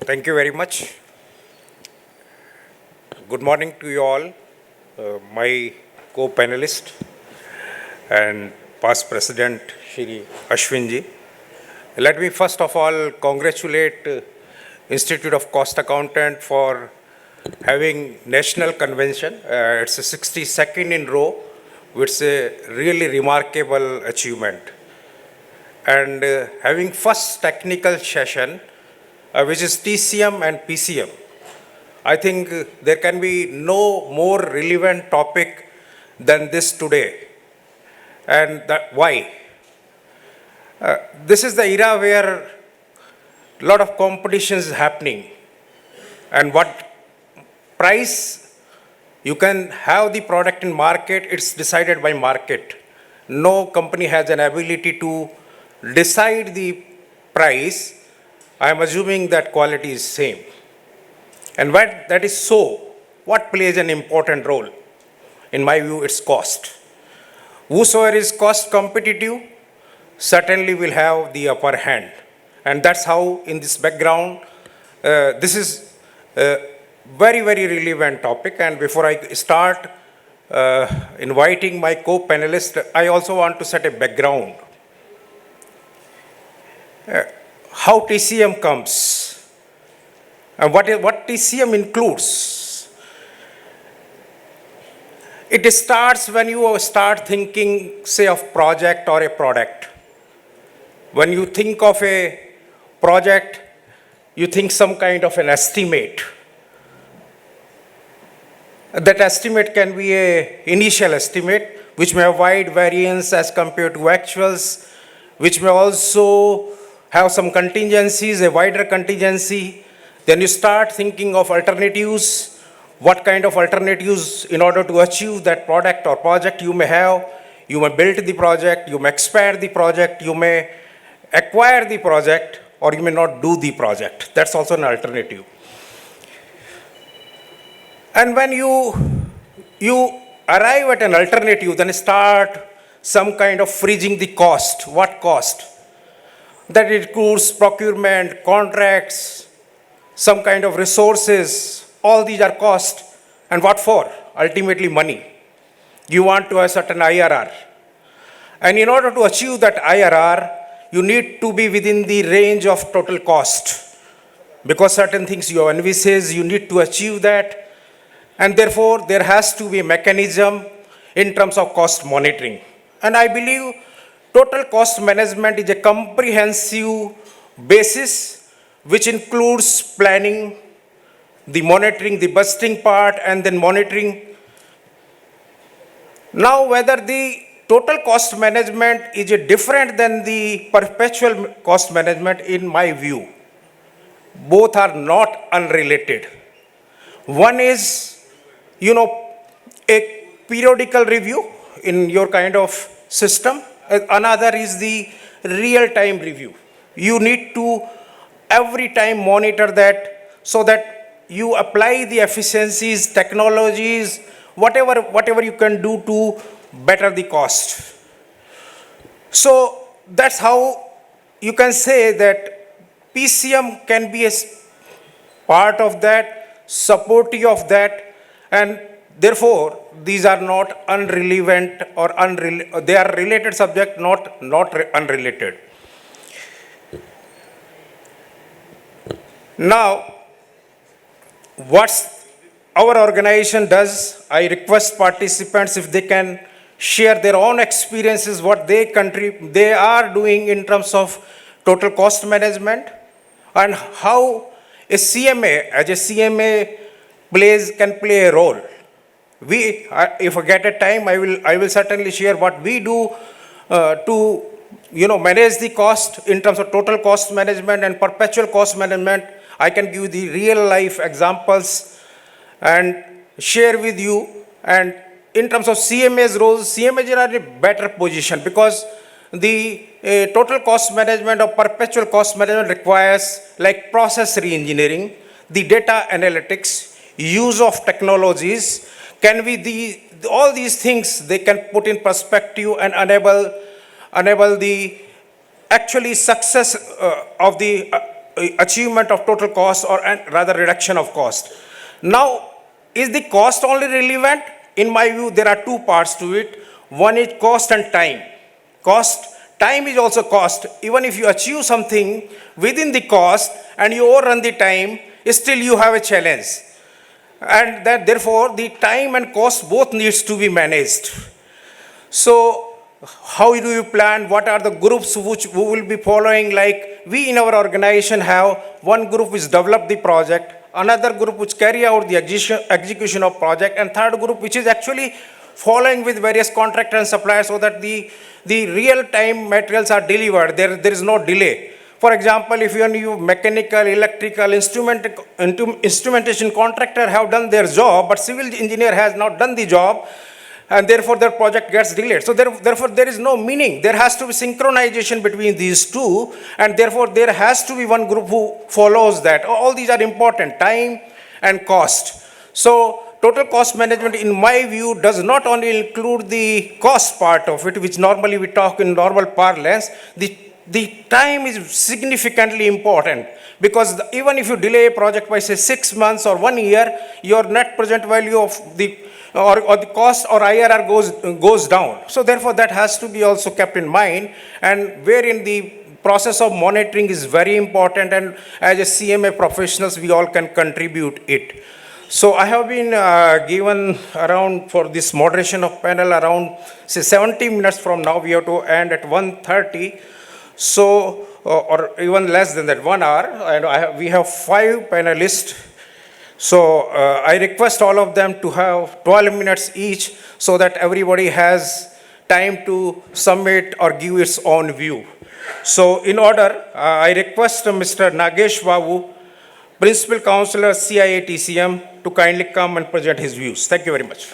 Thank you very much. Good morning to you all, my co-panelist and past president, Shri Ashwinji. Let me first of all congratulate Institute of Cost Accountant for having national convention. It's the 62nd in row, which is a really remarkable achievement. And having first technical session, which is TCM and PCM. I think there can be no more relevant topic than this today. And why? This is the era where a lot of competition is happening. And what price you can have the product in market, it's decided by market. No company has an ability to decide the price. I am assuming that quality is same. And when that is so, what plays an important role? In my view, it's cost. Whosoever is cost competitive certainly will have the upper hand. And that's how in this background, this is a very, very relevant topic. And before I start inviting my co-panelists, I also want to set a background. How TCM comes and what TCM includes. It starts when you start thinking, say, of project or a product. When you think of a project, you think some kind of an estimate. That estimate can be an initial estimate, which may have wide variance as compared to actuals, which may also have some contingencies, a wider contingency. Then you start thinking of alternatives, what kind of alternatives in order to achieve that product or project you may have. You may build the project, you may expand the project, you may acquire the project, or you may not do the project. That's also an alternative. And when you arrive at an alternative, then start some kind of freezing the cost. What cost? That includes procurement, contracts, some kind of resources. All these are cost. And what for? Ultimately money. You want to have certain IRR. And in order to achieve that IRR, you need to be within the range of total cost. Because certain things you have envisaged, you need to achieve that. And therefore, there has to be a mechanism in terms of cost monitoring. And I believe total cost management is a comprehensive basis which includes planning, the monitoring, the budgeting part, and then monitoring. Now, whether the total cost management is different than the perpetual cost management, in my view, both are not unrelated. One is, a periodical review in your kind of system. Another is the real-time review. You need to every time monitor that so that you apply the efficiencies, technologies, whatever you can do to better the cost. So that's how you can say that PCM can be a part of that, supportive of that, and therefore these are not unrelevant or they are related subject, not unrelated. Now, what our organization does, I request participants if they can share their own experiences, what they are doing in terms of total cost management, and how a CMA, as a CMA can play a role. If I get a time, I will certainly share what we do to manage the cost in terms of total cost management and perpetual cost management. I can give the real life examples and share with you. And in terms of CMA's roles, CMAs are in a better position because the total cost management or perpetual cost management requires like process re-engineering, the data analytics, use of technologies, can be all these things they can put in perspective and enable the actually success of the achievement of total cost or rather reduction of cost. Now, is the cost only relevant? In my view, there are two parts to it. One is cost and time. Cost, time is also cost. Even if you achieve something within the cost and you overrun the time, still you have a challenge. And that therefore the time and cost both needs to be managed. So how do you plan? What are the groups who will be following? Like we in our organization have one group which develop the project, another group which carry out the execution of project, and third group which is actually following with various contractors and suppliers so that the real-time materials are delivered. There is no delay. For example, if you mechanical, electrical, instrumentation contractor have done their job, but civil engineer has not done the job, and therefore their project gets delayed. So therefore there is no meaning. There has to be synchronization between these two, and therefore there has to be one group who follows that. All these are important, time and cost. So total cost management, in my view, does not only include the cost part of it, which normally we talk in normal parlance. The time is significantly important, because even if you delay a project by say 6 months or 1 year, your net present value of the or the cost or IRR goes down. So therefore that has to be also kept in mind, and wherein the process of monitoring is very important, and as a CMA professionals we all can contribute it. So I have been given around for this moderation of panel around say 70 minutes from now. We have to end at 1:30. So, or even less than that, 1 hour, and we have 5 panelists. So, I request all of them to have 12 minutes each so that everybody has time to submit or give its own view. So, in order, I request Mr. Nagesh Babu, Principal Counselor, CIA TCM, to kindly come and present his views. Thank you very much.